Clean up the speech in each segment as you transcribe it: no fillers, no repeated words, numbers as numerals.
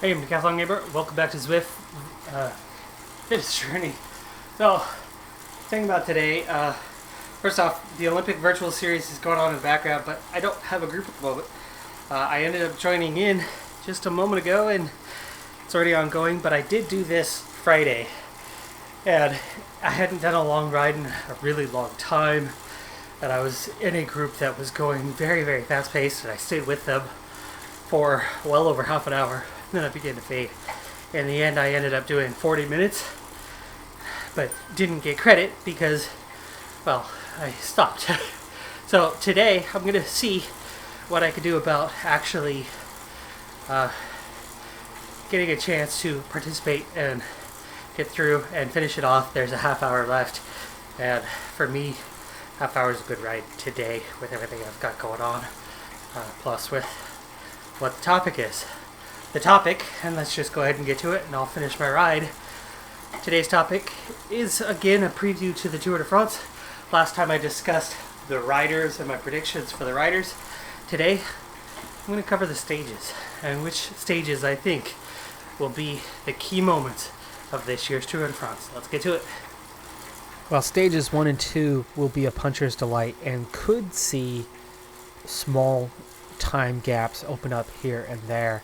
Hey, I'm Decathlon neighbor. Welcome back to Zwift fitness journey. So, thing about today. First off, the Olympic Virtual Series is going on in the background, but I don't have a group at the moment. I ended up joining in just a moment ago, and it's already ongoing. But I did do this Friday, and I hadn't done a long ride in a really long time. And I was in a group that was going very, very fast paced, and I stayed with them for well over half an hour. Then I began to fade. In the end, I ended up doing 40 minutes, but didn't get credit because, well, I stopped. So today, I'm going to see what I could do about actually getting a chance to participate and get through and finish it off. There's a half hour left, and for me, half hour is a good ride today with everything I've got going on, plus with what the topic is. The topic, and let's just go ahead and get to it, and I'll finish my ride. Today's topic is, again, a preview to the Tour de France. Last time I discussed the riders and my predictions for the riders. Today, I'm going to cover the stages, and which stages I think will be the key moments of this year's Tour de France. Let's get to it. Well, stages 1 and 2 will be a puncher's delight and could see small time gaps open up here and there.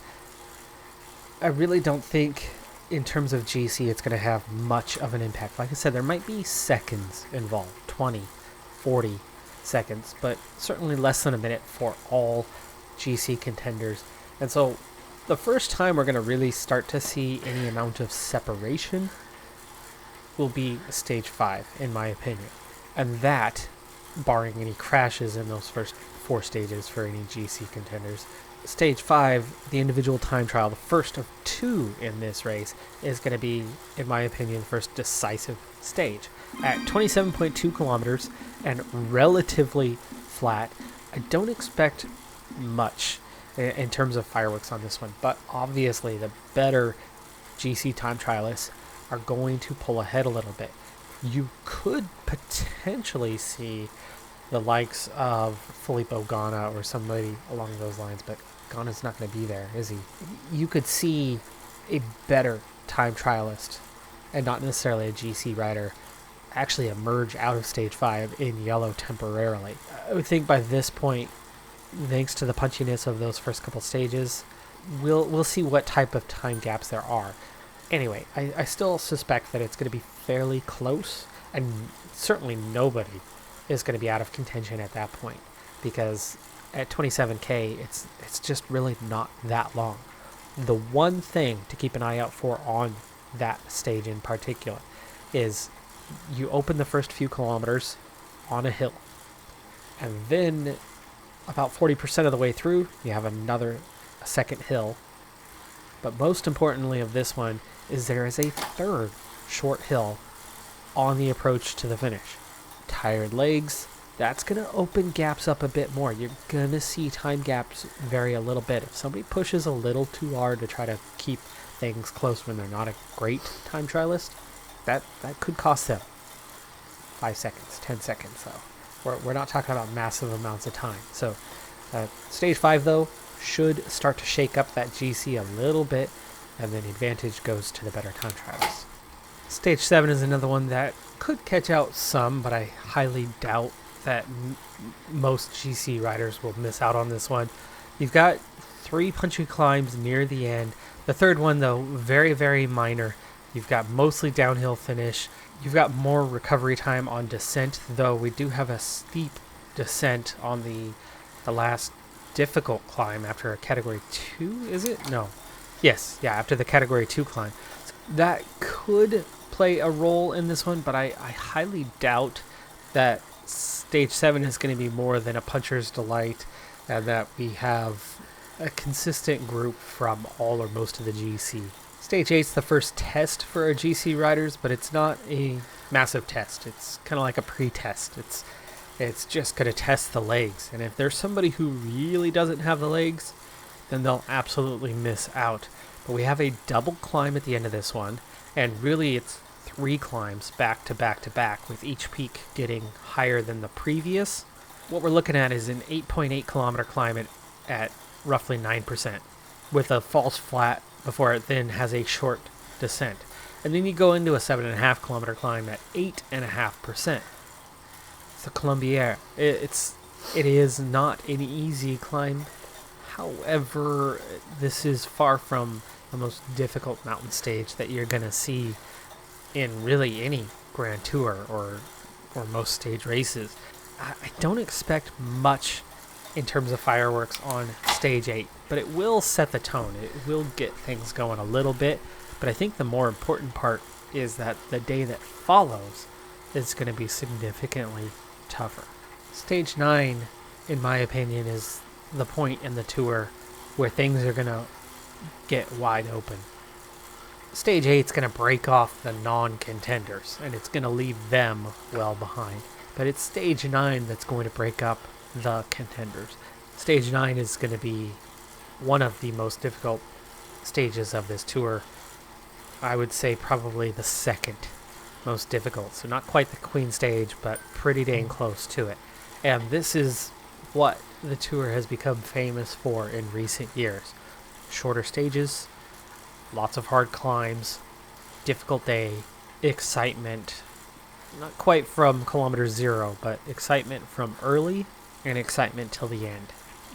I really don't think, in terms of GC, it's going to have much of an impact. Like I said, there might be seconds involved, 20, 40 seconds, but certainly less than a minute for all GC contenders. And so the first time we're going to really start to see any amount of separation will be stage 5, in my opinion. And that, barring any crashes in those first 4 stages for any GC contenders. Stage 5, the individual time trial, the first of 2 in this race, is going to be, in my opinion, the first decisive stage. At 27.2 kilometers and relatively flat, I don't expect much in terms of fireworks on this one, but obviously the better GC time trialists are going to pull ahead a little bit. You could potentially see the likes of Filippo Ganna or somebody along those lines, but Ganna's not going to be there, is he? You could see a better time trialist, and not necessarily a GC rider, actually emerge out of stage 5 in yellow temporarily. I would think by this point, thanks to the punchiness of those first couple stages, we'll see what type of time gaps there are. Anyway, I still suspect that it's going to be fairly close, and certainly nobody is going to be out of contention at that point, because at 27K, it's just really not that long. The one thing to keep an eye out for on that stage in particular is you open the first few kilometers on a hill, and then about 40% of the way through, you have a second hill. But most importantly of this one is there is a third short hill on the approach to the finish. Tired legs, that's going to open gaps up a bit more. You're going to see time gaps vary a little bit. If somebody pushes a little too hard to try to keep things close when they're not a great time trialist, that could cost them 5 seconds, 10 seconds. So we're not talking about massive amounts of time. So stage 5, though, should start to shake up that GC a little bit, and then the advantage goes to the better time trialists. Stage 7 is another one that could catch out some, but I highly doubt that most GC riders will miss out on this one. You've got 3 punchy climbs near the end. The third one, though, very, very minor. You've got mostly downhill finish. You've got more recovery time on descent, though we do have a steep descent on the last difficult climb after a Category 2, is it? No. Yes, yeah, after the Category 2 climb. That could play a role in this one, but I highly doubt that stage 7 is going to be more than a puncher's delight, and that we have a consistent group from all or most of the GC. Stage 8 is the first test for our GC riders, but it's not a massive test. It's kind of like a pre-test. It's just going to test the legs, and if there's somebody who really doesn't have the legs, then they'll absolutely miss out. But we have a double climb at the end of this one, and really it's 3 climbs back to back to back, with each peak getting higher than the previous. What we're looking at is an 8.8 kilometer climb at roughly 9%, with a false flat before it then has a short descent. And then you go into a 7.5 kilometer climb at 8.5%. It's the Colombiere. It is not an easy climb. However, this is far from the most difficult mountain stage that you're going to see in really any Grand Tour or most stage races. I don't expect much in terms of fireworks on stage 8, but it will set the tone. It will get things going a little bit, but I think the more important part is that the day that follows is going to be significantly tougher. Stage 9, in my opinion, is the point in the tour where things are going to get wide open. Stage 8 is going to break off the non-contenders, and it's going to leave them well behind. But it's stage 9 that's going to break up the contenders. Stage 9 is going to be one of the most difficult stages of this tour. I would say probably the second most difficult. So not quite the Queen stage, but pretty dang close to it. And this is what the tour has become famous for in recent years. Shorter stages, lots of hard climbs, difficult day, excitement. Not quite from kilometer 0, but excitement from early and excitement till the end.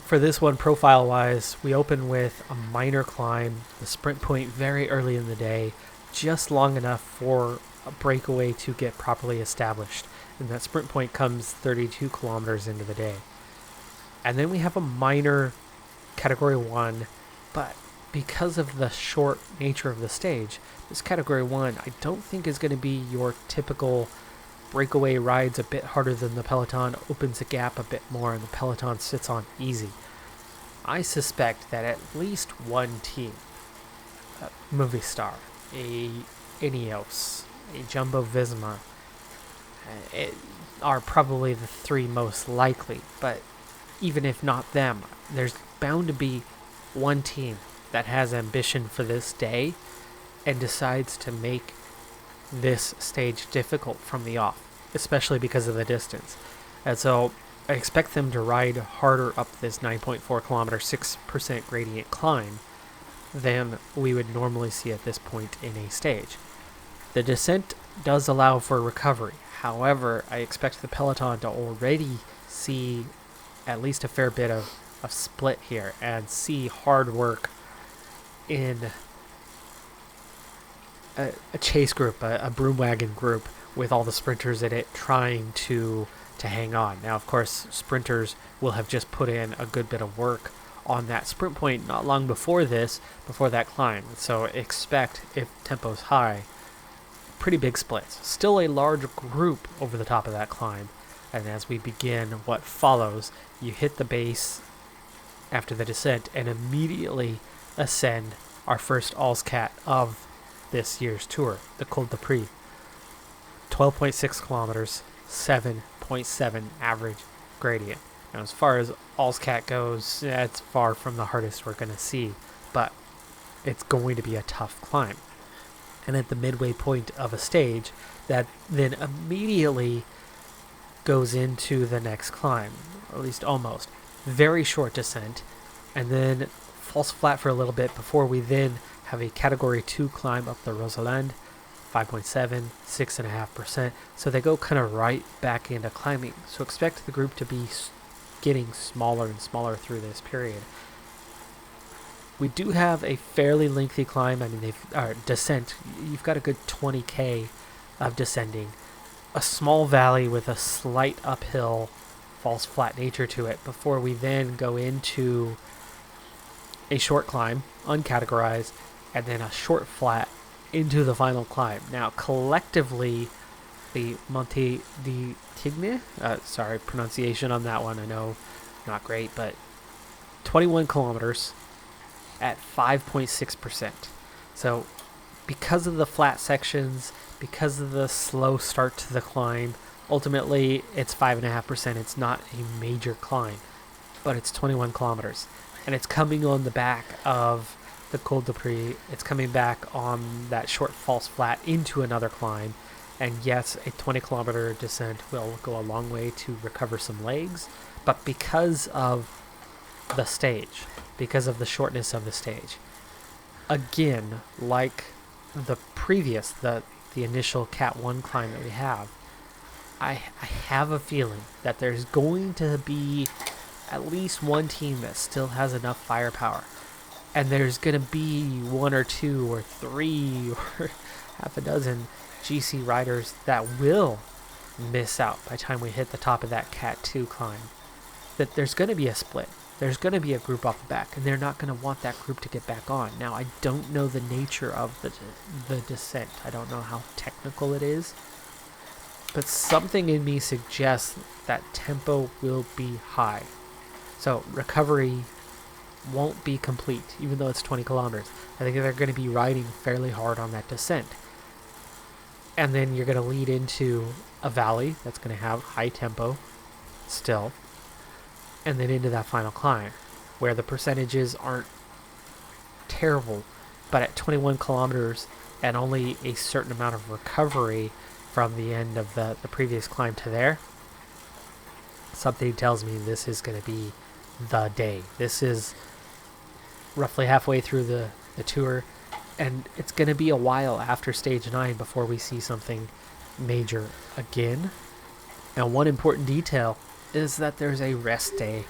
For this one, profile-wise, we open with a minor climb, the sprint point very early in the day, just long enough for a breakaway to get properly established. And that sprint point comes 32 kilometers into the day. And then we have a minor category 1, but because of the short nature of the stage, this category 1 I don't think is going to be your typical breakaway rides a bit harder than the peloton, opens a gap a bit more, and the peloton sits on easy. I suspect that at least one team, a Movistar, a Ineos, a Jumbo Visma, are probably the three most likely, but even if not them, there's bound to be one team that has ambition for this day and decides to make this stage difficult from the off, especially because of the distance. And so I expect them to ride harder up this 9.4 kilometer, 6% gradient climb than we would normally see at this point in a stage. The descent does allow for recovery. However, I expect the peloton to already see at least a fair bit of split here and see hard work in a chase group, a broom wagon group with all the sprinters in it trying to hang on. Now, of course, sprinters will have just put in a good bit of work on that sprint point not long before that climb. So expect, if tempo's high, pretty big splits. Still a large group over the top of that climb. And as we begin what follows, you hit the base after the descent and immediately ascend our first Allscat of this year's tour, the Col de Prix. 12.6 kilometers, 7.7 average gradient. Now, as far as Allscat goes, it's far from the hardest we're going to see, but it's going to be a tough climb. And at the midway point of a stage, that then immediately goes into the next climb, or at least almost. Very short descent, and then falls flat for a little bit before we then have a category 2 climb up the Roseland, 5.7, 6.5%. So they go kind of right back into climbing. So expect the group to be getting smaller and smaller through this period. We do have a fairly lengthy climb. I mean, descent. You've got a good 20k of descending. A small valley with a slight uphill, false flat nature to it before we then go into a short climb, uncategorized, and then a short flat into the final climb. Now, collectively, the Monte di Tigre, sorry, pronunciation on that one, I know, not great, but 21 kilometers at 5.6%. So, because of the flat sections, because of the slow start to the climb, ultimately it's 5.5%. It's not a major climb, but it's 21 kilometers. And it's coming on the back of the Col de Prix. It's coming back on that short false flat into another climb. And yes, a 20 kilometer descent will go a long way to recover some legs. But because of the stage, because of the shortness of the stage, again, like the initial Cat 1 climb that we have, I have a feeling that there's going to be at least one team that still has enough firepower. And there's going to be one or two or three or half a dozen GC riders that will miss out by the time we hit the top of that Cat 2 climb. That there's going to be a split. There's going to be a group off the back, and they're not going to want that group to get back on. Now, I don't know the nature of the descent. I don't know how technical it is. But something in me suggests that tempo will be high. So recovery won't be complete, even though it's 20 kilometers. I think they're going to be riding fairly hard on that descent. And then you're going to lead into a valley that's going to have high tempo still. And then into that final climb, where the percentages aren't terrible, but at 21 kilometers and only a certain amount of recovery from the end of the previous climb to there, something tells me this is going to be the day. This is roughly halfway through the tour, and it's going to be a while after stage 9 before we see something major again. And one important detail is that there's a rest day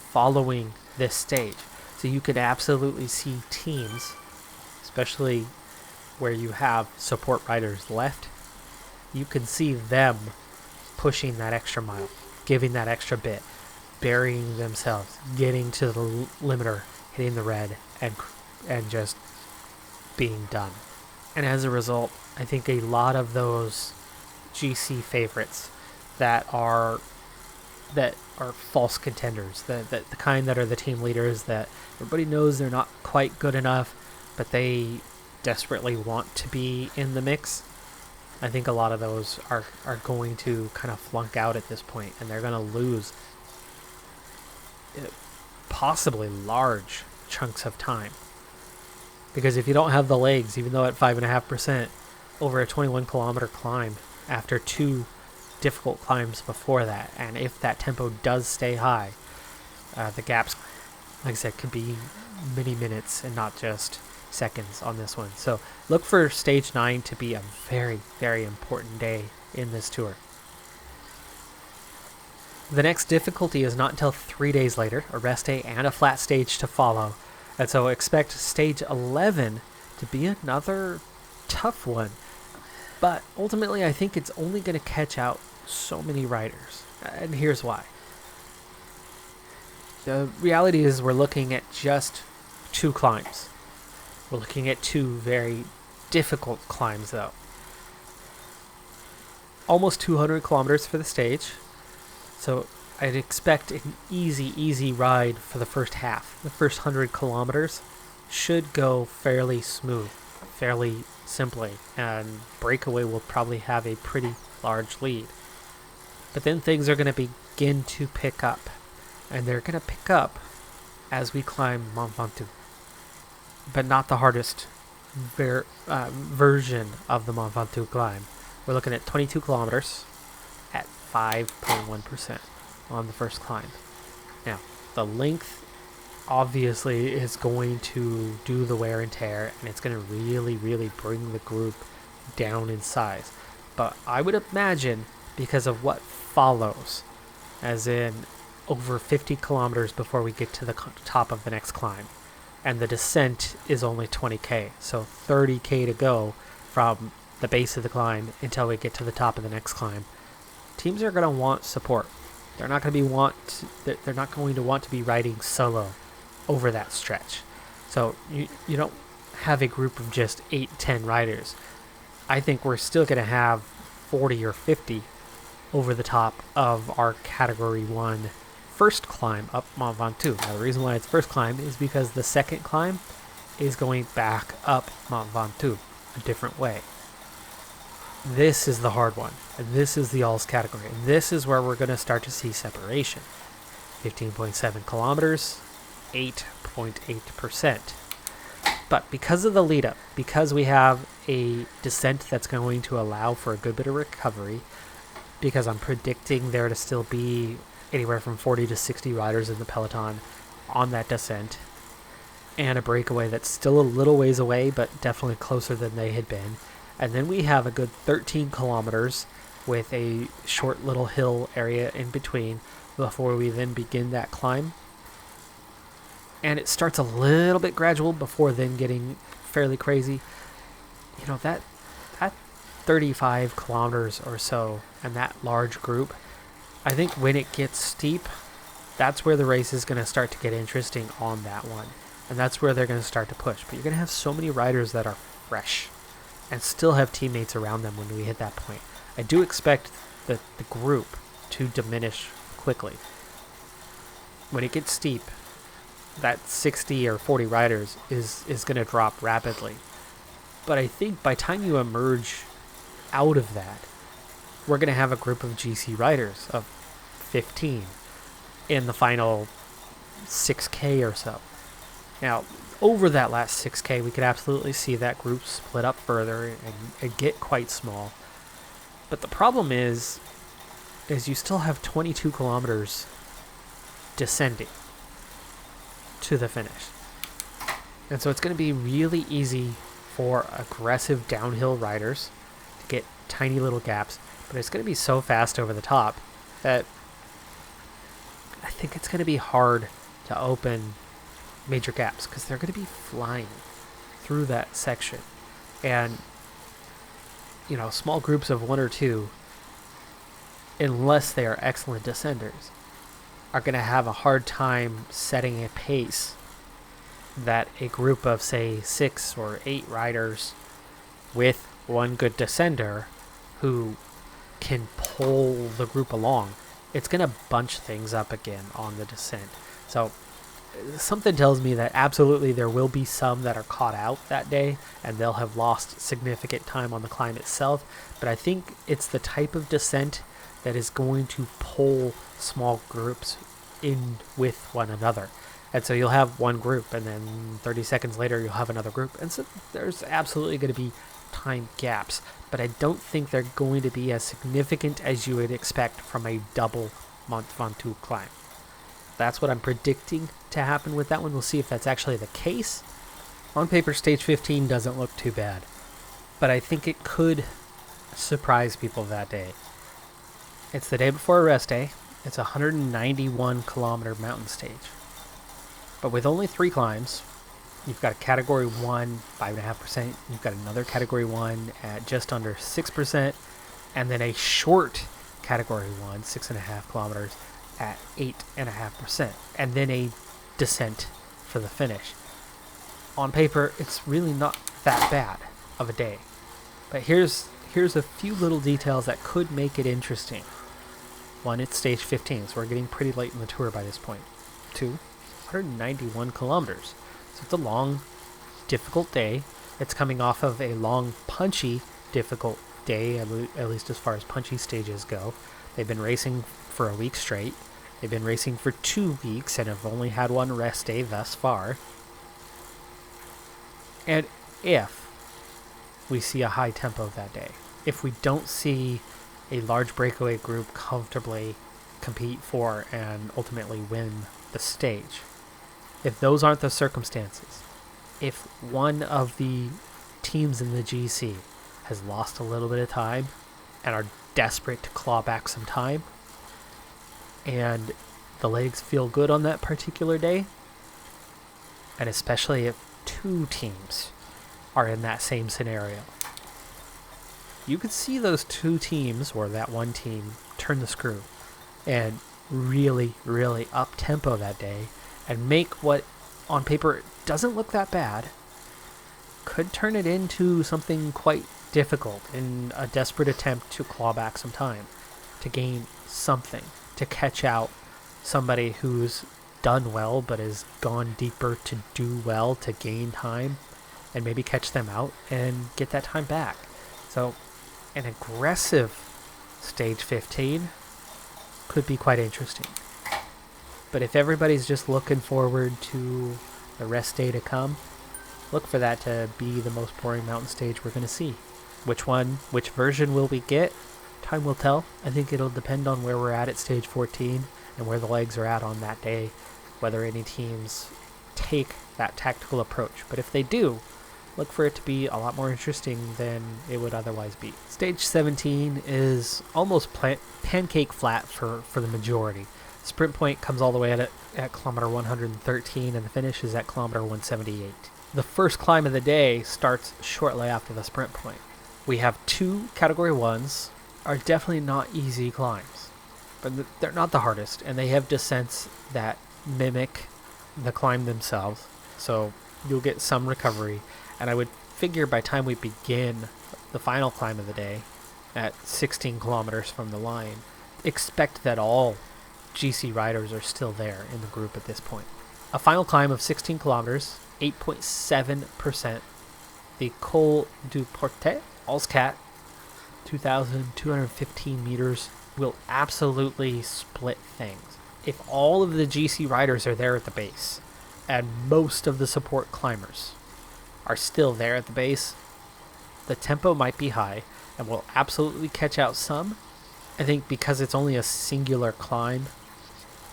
following this stage. So you could absolutely see teams, especially where you have support riders left, you can see them pushing that extra mile, giving that extra bit, burying themselves, getting to the limiter, hitting the red, and just being done. And as a result, I think a lot of those GC favorites that are false contenders, the kind that are the team leaders that everybody knows they're not quite good enough, but they desperately want to be in the mix. I think a lot of those are going to kind of flunk out at this point, and they're going to lose possibly large chunks of time. Because if you don't have the legs, even though at 5.5% over a 21 kilometer climb after 2 difficult climbs before that, and if that tempo does stay high, the gaps, like I said, could be many minutes and not just seconds on this one. So look for stage 9 to be a very, very important day in this tour. The next difficulty is not until 3 days later, a rest day and a flat stage to follow. And so expect stage 11 to be another tough one. But ultimately, I think it's only going to catch out so many riders. And here's why. The reality is we're looking at just 2 climbs. We're looking at 2 very difficult climbs, though. Almost 200 kilometers for the stage. So I'd expect an easy ride for the first half. The first 100 kilometers should go fairly smooth, fairly simply, and breakaway will probably have a pretty large lead. But then things are going to begin to pick up, and they're going to pick up as we climb Mont Ventoux. But not the hardest version of the Mont Ventoux climb. We're looking at 22 kilometers at 5.1% on the first climb. Now, the length obviously is going to do the wear and tear, and it's going to really bring the group down in size. But I would imagine, because of what follows, as in over 50 kilometers before we get to the top of the next climb, and the descent is only 20k, so 30k to go from the base of the climb until we get to the top of the next climb. Teams are going to want support. They're not going to want to be riding solo over that stretch. So you don't have a group of just 8-10 riders. I think we're still going to have 40 or 50 over the top of our category 1 first climb up Mont Ventoux. Now, the reason why it's first climb is because the second climb is going back up Mont Ventoux a different way. This is the hard one, and this is the alls category, and this is where we're going to start to see separation. 15.7 kilometers, 8.8%. But because of the lead up, because we have a descent that's going to allow for a good bit of recovery, because I'm predicting there to still be anywhere from 40 to 60 riders in the peloton on that descent, and a breakaway that's still a little ways away, but definitely closer than they had been. And then we have a good 13 kilometers with a short little hill area in between before we then begin that climb. And it starts a little bit gradual before then getting fairly crazy. You know, that 35 kilometers or so and that large group, I think when it gets steep, that's where the race is going to start to get interesting on that one. And that's where they're going to start to push. But you're going to have so many riders that are fresh and still have teammates around them when we hit that point. I do expect the group to diminish quickly. When it gets steep, that 60 or 40 riders is going to drop rapidly. But I think by the time you emerge out of that, we're going to have a group of GC riders of 15 in the final 6K or so. Now, over that last 6K, we could absolutely see that group split up further and get quite small. But the problem is you still have 22 kilometers descending to the finish. And so it's going to be really easy for aggressive downhill riders to get tiny little gaps, but it's going to be so fast over the top that I think it's going to be hard to open major gaps because they're going to be flying through that section. And, you know, small groups of one or two, unless they are excellent descenders, are going to have a hard time setting a pace that a group of, say, 6 or 8 riders with one good descender who can pull the group along, it's going to bunch things up again on the descent. So something tells me that absolutely there will be some that are caught out that day and they'll have lost significant time on the climb itself. But I think it's the type of descent that is going to pull small groups in with one another. And so you'll have one group and then 30 seconds later you'll have another group. And so there's absolutely going to be time gaps, but I don't think they're going to be as significant as you would expect from a double Mont Ventoux climb. That's what I'm predicting to happen with that one. We'll see if that's actually the case. On paper, stage 15 doesn't look too bad, but I think it could surprise people that day. It's the day before a rest day. It's a 191 kilometer mountain stage. But with only 3 climbs, you've got a category 1, 5.5%. You've got another category 1 at just under 6%. And then a short category 1, 6.5 kilometers at 8.5%. And then a descent for the finish. On paper, it's really not that bad of a day. But here's a few little details that could make it interesting. 1, it's stage 15, so we're getting pretty late in the tour by this point. 2, 191 kilometers. So it's a long, difficult day. It's coming off of a long, punchy, difficult day, at least as far as punchy stages go. They've been racing for a week straight. They've been racing for 2 weeks and have only had 1 rest day thus far. And if we see a high tempo that day, if we don't see a large breakaway group comfortably compete for and ultimately win the stage, if those aren't the circumstances, if one of the teams in the GC has lost a little bit of time and are desperate to claw back some time, and the legs feel good on that particular day, and especially if 2 teams are in that same scenario, you could see those 2 teams, or that one team, turn the screw and really, really up tempo that day and make what on paper doesn't look that bad, could turn it into something quite difficult in a desperate attempt to claw back some time, to gain something, to catch out somebody who's done well but has gone deeper to do well, to gain time and maybe catch them out and get that time back. So an aggressive stage 15 could be quite interesting. But if everybody's just looking forward to the rest day to come, look for that to be the most boring mountain stage we're going to see. Which version will we get? Time will tell. I think it'll depend on where we're at stage 14 and where the legs are at on that day, whether any teams take that tactical approach. But if they do, look for it to be a lot more interesting than it would otherwise be. Stage 17 is almost pancake flat for the majority. Sprint point comes all the way at kilometer 113, and the finish is at kilometer 178. The first climb of the day starts shortly after the sprint point. We have 2 category 1s, are definitely not easy climbs, but they're not the hardest, and they have descents that mimic the climb themselves, so you'll get some recovery. And I would figure by the time we begin the final climb of the day at 16 kilometers from the line, expect that all GC riders are still there in the group at this point. A final climb of 16 kilometers, 8.7%. The Col du Portet, Allscat, 2,215 meters, will absolutely split things. If all of the GC riders are there at the base, and most of the support climbers are still there at the base, the tempo might be high and will absolutely catch out some. I think because it's only a singular climb,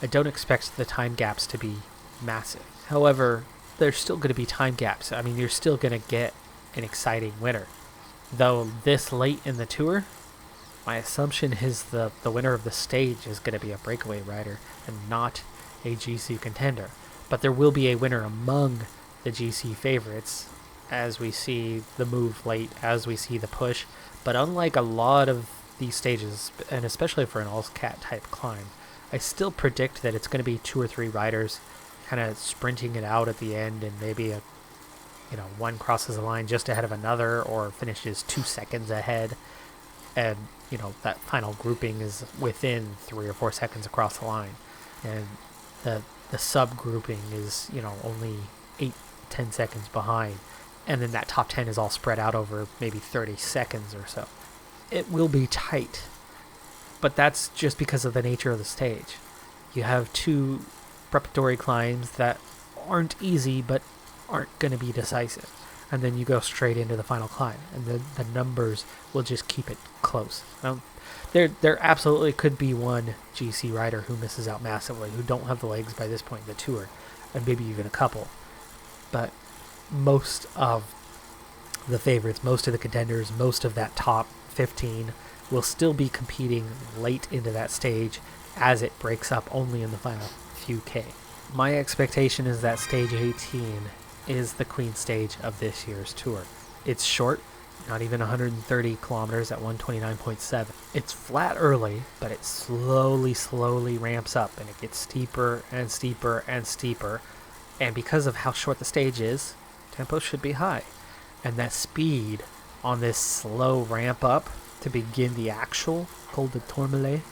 I don't expect the time gaps to be massive. However, there's still going to be time gaps. I mean, you're still going to get an exciting winner. Though this late in the tour, my assumption is the winner of the stage is going to be a breakaway rider and not a GC contender. But there will be a winner among the GC favorites as we see the move late, as we see the push. But unlike a lot of these stages, and especially for an Allscat type climb, I still predict that it's going to be 2 or 3 riders kind of sprinting it out at the end, and maybe one crosses the line just ahead of another or finishes 2 seconds ahead, and that final grouping is within 3 or 4 seconds across the line, and the sub grouping is only 8-10 seconds behind, and then that top 10 is all spread out over maybe 30 seconds or so. It will be tight, but that's just because of the nature of the stage. You have 2 preparatory climbs that aren't easy but aren't going to be decisive, and then you go straight into the final climb, and the numbers will just keep it close. Now, there absolutely could be one GC rider who misses out massively, who don't have the legs by this point in the tour, and maybe even a couple. But most of the favorites, most of the contenders, most of that top 15 will still be competing late into that stage as it breaks up only in the final few K. My expectation is that stage 18 is the queen stage of this year's tour. It's short, not even 130 kilometers at 129.7. It's flat early, but it slowly ramps up, and it gets steeper and steeper and steeper. And because of how short the stage is, tempo should be high. And that speed on this slow ramp up to begin the actual Col de Tourmalet,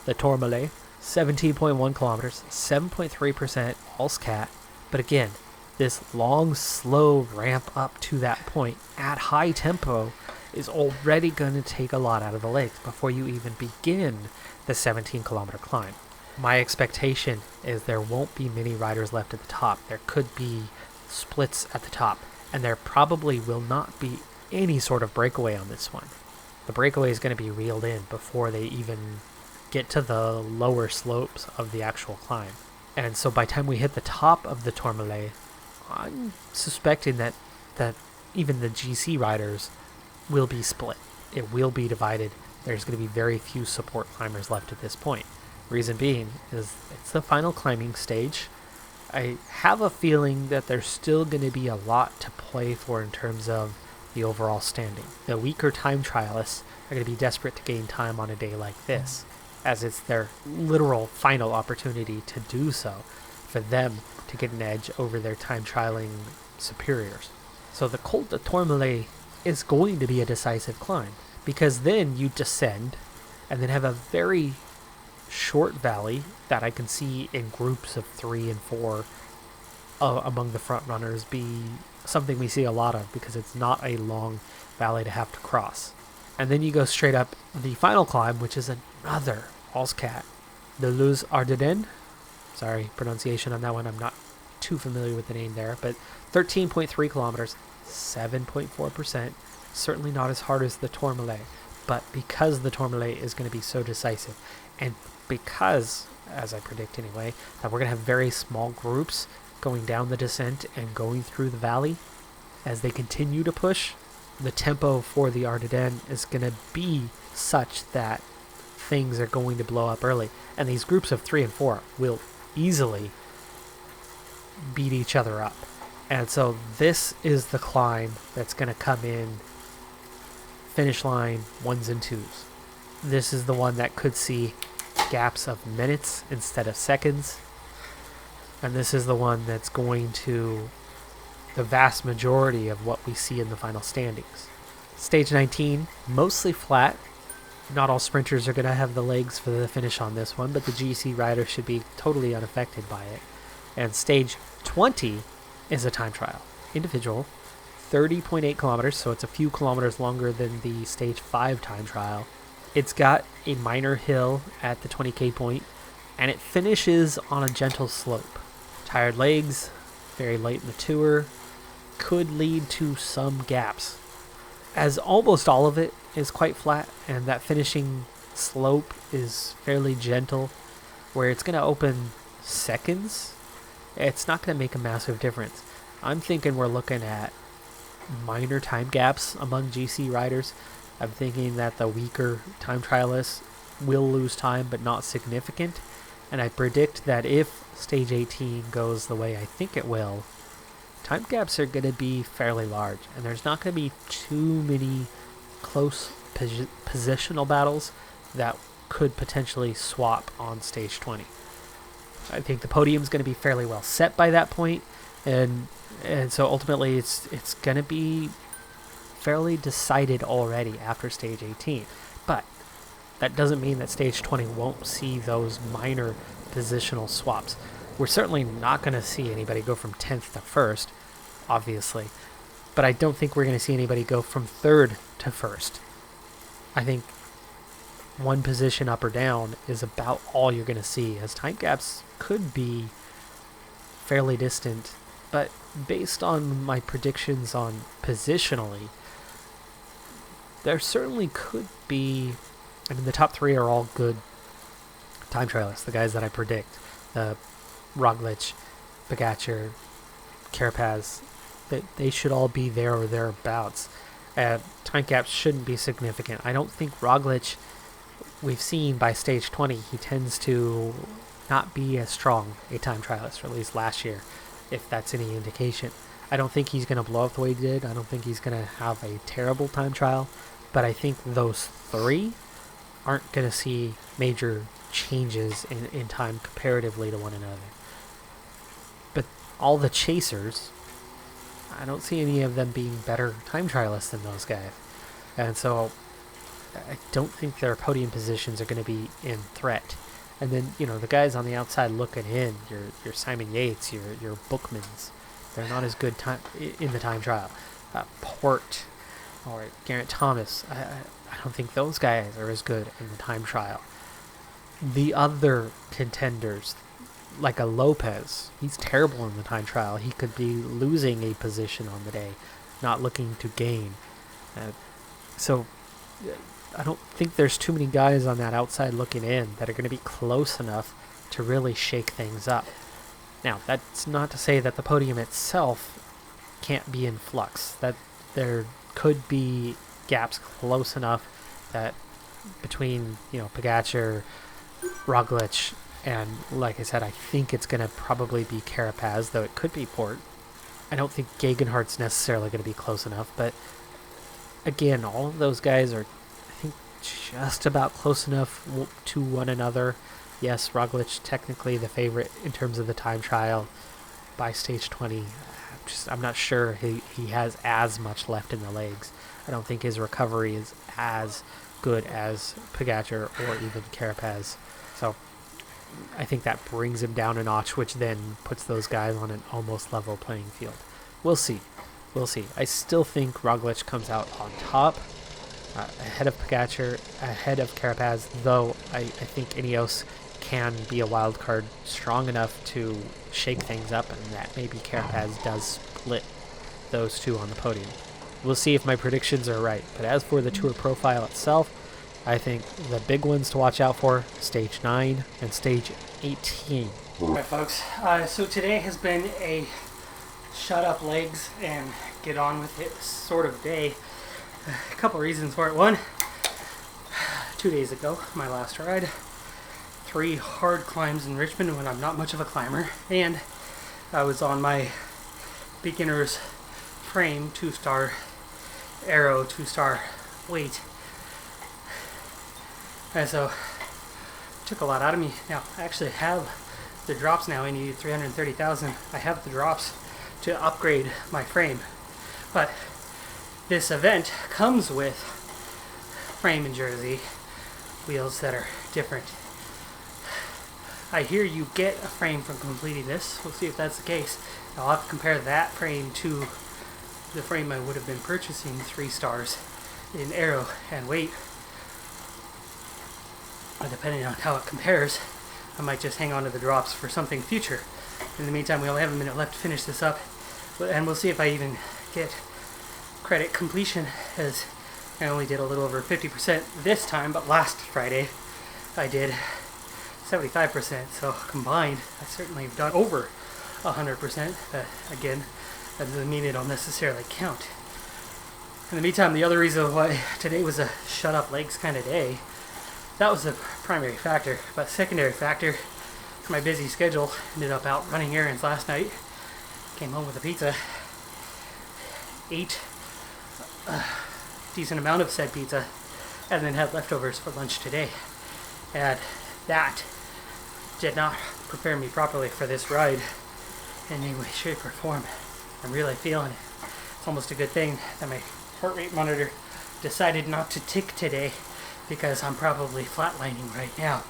the Tourmalet, 17.1 kilometers, 7.3% Allscat. But again, this long, slow ramp up to that point at high tempo is already going to take a lot out of the legs before you even begin the 17-kilometer climb. My expectation is there won't be many riders left at the top. There could be splits at the top, and there probably will not be any sort of breakaway on this one. The breakaway is going to be reeled in before they even get to the lower slopes of the actual climb. And so by the time we hit the top of the Tourmalet, I'm suspecting that even the GC riders will be split. It will be divided. There's going to be very few support climbers left at this point. Reason being is it's the final climbing stage. I have a feeling that there's still going to be a lot to play for in terms of the overall standing. The weaker time trialists are going to be desperate to gain time on a day like this, as it's their literal final opportunity to do so, for them to get an edge over their time trialing superiors. So the Col de Tourmalet is going to be a decisive climb, because then you descend and then have a very short valley that I can see in groups of 3 and 4 among the front runners be something we see a lot of, because it's not a long valley to have to cross. And then you go straight up the final climb, which is another Allscat, the Les Ardennes. Sorry, pronunciation on that one. I'm not too familiar with the name there, but 13.3 kilometers, 7.4%. Certainly not as hard as the Tourmalet, but because the Tourmalet is going to be so decisive, and because, as I predict anyway, that we're going to have very small groups, going down the descent and going through the valley, as they continue to push, the tempo for the Ardennes is going to be such that things are going to blow up early. And these groups of 3 and 4 will easily beat each other up. And so this is the climb that's going to come in finish line 1s and 2s. This is the one that could see gaps of minutes instead of seconds. And this is the one that's going to the vast majority of what we see in the final standings. Stage 19, mostly flat. Not all sprinters are going to have the legs for the finish on this one, but the GC riders should be totally unaffected by it. And stage 20 is a time trial. Individual, 30.8 kilometers, so it's a few kilometers longer than the stage 5 time trial. It's got a minor hill at the 20k point, and it finishes on a gentle slope. Tired legs, very late in the tour, could lead to some gaps, as almost all of it is quite flat, and that finishing slope is fairly gentle, where it's going to open seconds. It's not going to make a massive difference. I'm thinking we're looking at minor time gaps among GC riders. I'm thinking that the weaker time trialists will lose time, but not significant. And I predict that if stage 18 goes the way I think it will, time gaps are going to be fairly large, and there's not going to be too many close positional battles that could potentially swap on stage 20. I think the podium's going to be fairly well set by that point, and so ultimately it's going to be fairly decided already after stage 18. But that doesn't mean that stage 20 won't see those minor positional swaps. We're certainly not going to see anybody go from 10th to 1st, obviously, but I don't think we're going to see anybody go from 3rd to 1st. I think one position up or down is about all you're going to see, as time gaps could be fairly distant, but based on my predictions on positionally, there certainly could be. I mean, the top 3 are all good time trialists, the guys that I predict. Roglic, Pogačar, Carapaz, they should all be there or thereabouts. Time gaps shouldn't be significant. I don't think Roglic, we've seen by stage 20, he tends to not be as strong a time trialist, or at least last year, if that's any indication. I don't think he's going to blow up the way he did. I don't think he's going to have a terrible time trial, but I think those 3 aren't going to see major changes in time comparatively to one another. But all the chasers, I don't see any of them being better time trialists than those guys. And so I don't think their podium positions are going to be in threat. And then, the guys on the outside looking in, your Simon Yates, your Bookmans, they're not as good in the time trial. Port or Geraint Thomas, I don't think those guys are as good in the time trial. The other contenders, like a Lopez, he's terrible in the time trial. He could be losing a position on the day, not looking to gain. So I don't think there's too many guys on that outside looking in that are going to be close enough to really shake things up. Now, that's not to say that the podium itself can't be in flux, that there could be gaps close enough that between, Pogačar, Roglic, and like I said, I think it's going to probably be Carapaz, though it could be Port. I don't think Gegenhardt's necessarily going to be close enough, but again, all of those guys are, I think, just about close enough to one another. Yes, Roglic technically the favorite in terms of the time trial by stage 20. I'm not sure he has as much left in the legs. I don't think his recovery is as good as Pogačar or even Carapaz. So I think that brings him down a notch, which then puts those guys on an almost level playing field. We'll see. I still think Roglic comes out on top, ahead of Pogačar, ahead of Carapaz, though I think Ineos can be a wild card strong enough to shake things up, and that maybe Carapaz does split those two on the podium. We'll see if my predictions are right. But as for the Tour profile itself, I think the big ones to watch out for, Stage 9 and Stage 18. Alright folks, so today has been a shut up legs and get on with it sort of day. A couple reasons for it. One, 2 days ago, my last ride, 3 hard climbs in Richmond when I'm not much of a climber, and I was on my beginner's frame 2-star Aero 2-star weight, and so it took a lot out of me. Now I actually have the drops now. I needed 330,000. I have the drops to upgrade my frame, but this event comes with frame and jersey, wheels that are different. I hear you get a frame from completing this. We'll see if that's the case. I'll have to compare that frame to the frame I would have been purchasing 3 stars in aero and weight. And depending on how it compares, I might just hang on to the drops for something future. In the meantime, we only have a minute left to finish this up, and we'll see if I even get credit completion, as I only did a little over 50% this time, but last Friday I did 75%, so combined I certainly have done over 100%, but again, that doesn't mean it'll necessarily count. In the meantime, the other reason why today was a shut up legs kind of day, that was the primary factor, but secondary factor, my busy schedule, ended up out running errands last night, came home with a pizza, ate a decent amount of said pizza, and then had leftovers for lunch today. And that did not prepare me properly for this ride in any way, shape, or form. I'm really feeling it. It's almost a good thing that my heart rate monitor decided not to tick today, because I'm probably flatlining right now.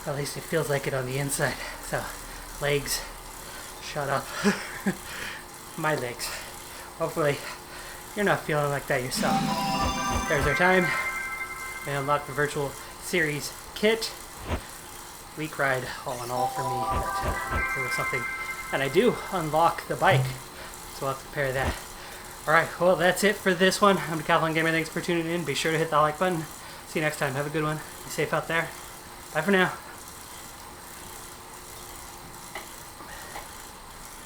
At least it feels like it on the inside. So, legs, shut up. My legs. Hopefully, you're not feeling like that yourself. There's our time. We unlocked the virtual series kit. Week ride, all in all, for me. But, there was something. And I do unlock the bike. So I'll have to compare that. Alright, well, that's it for this one. I'm Decathlon Gamer. Thanks for tuning in. Be sure to hit that like button. See you next time. Have a good one. Be safe out there. Bye for now.